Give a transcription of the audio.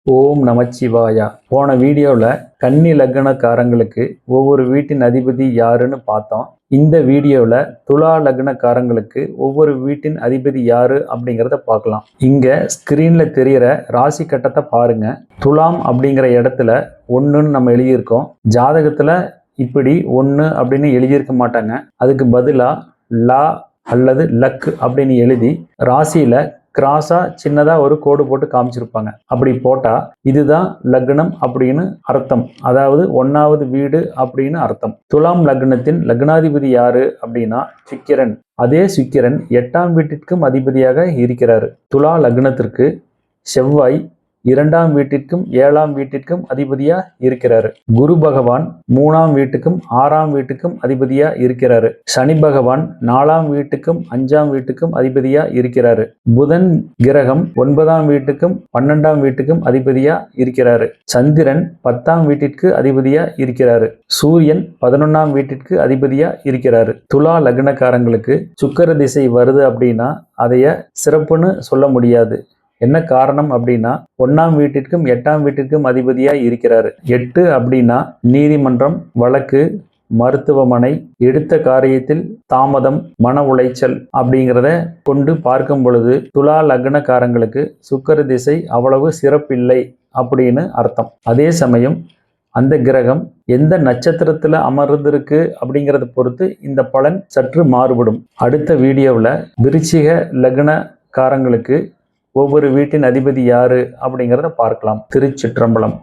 ஓம் நமச்சிவாயா. போன வீடியோவில் கன்னி லக்னக்காரங்களுக்கு ஒவ்வொரு வீட்டின் அதிபதி யாருன்னு பார்த்தோம். இந்த வீடியோவில் துலா லக்னக்காரங்களுக்கு ஒவ்வொரு வீட்டின் அதிபதி யாரு அப்படிங்கிறத பார்க்கலாம். இங்கே ஸ்க்ரீனில் தெரிகிற ராசி கட்டத்தை பாருங்க. துலாம் அப்படிங்கிற இடத்துல 1ன்னு நம்ம எழுதியிருக்கோம். ஜாதகத்தில் இப்படி 1 அப்படின்னு எழுதியிருக்க மாட்டாங்க. அதுக்கு பதிலாக லா அல்லது லக் அப்படின்னு எழுதி ராசியில் கிராஸா சின்னதா ஒரு கோடு போட்டு காமிச்சிருப்பாங்க. அப்படி போட்டா இதுதான் லக்னம் அப்படின்னு அர்த்தம். அதாவது 1வது வீடு அப்படின்னு அர்த்தம். துலாம் லக்னத்தின் லக்னாதிபதி யாரு அப்படின்னா சுக்கிரன். அதே சுக்கிரன் 8ஆம் வீட்டிற்கும் அதிபதியாக இருக்கிறார். துலா லக்னத்திற்கு செவ்வாய் 2ஆம் வீட்டிற்கும் 7ஆம் வீட்டிற்கும் அதிபதியா இருக்கிறாரு. குரு பகவான் 3ஆம் வீட்டுக்கும் 6ஆம் வீட்டுக்கும் அதிபதியா இருக்கிறாரு. சனி பகவான் 4ஆம் வீட்டுக்கும் 5ஆம் வீட்டுக்கும் அதிபதியா இருக்கிறாரு. புதன் கிரகம் 9ஆம் வீட்டுக்கும் 12ஆம் வீட்டுக்கும் அதிபதியா இருக்கிறாரு. சந்திரன் 10ஆம் வீட்டிற்கு அதிபதியா இருக்கிறாரு. சூரியன் 11ஆம் வீட்டிற்கு அதிபதியா இருக்கிறாரு. துலா லக்னக்காரங்களுக்கு சுக்கிர திசை வருது அப்படின்னா அதைய சிறப்புன்னு சொல்ல முடியாது. என்ன காரணம் அப்படின்னா 1ஆம் வீட்டிற்கும் 8ஆம் வீட்டிற்கும் அதிபதியா இருக்கிறாரு. 8 அப்படின்னா நீதிமன்றம், வழக்கு, மருத்துவமனை, எடுத்த காரியத்தில் தாமதம், மன உளைச்சல் அப்படிங்கிறத கொண்டு பார்க்கும் பொழுது துலா லக்னக்காரங்களுக்கு சுக்கிர திசை அவ்வளவு சிறப்பில்லை அப்படின்னு அர்த்தம். அதே சமயம் அந்த கிரகம் எந்த நட்சத்திரத்துல அமர்ந்திருக்கு அப்படிங்கிறத பொறுத்து இந்த பலன் சற்று மாறுபடும். அடுத்த வீடியோவில் விருச்சிக லக்னக்காரங்களுக்கு ஒவ்வொரு வீட்டின் அதிபதி யாரு அப்படிங்கிறத பார்க்கலாம். திருச்சிற்றம்பலம்.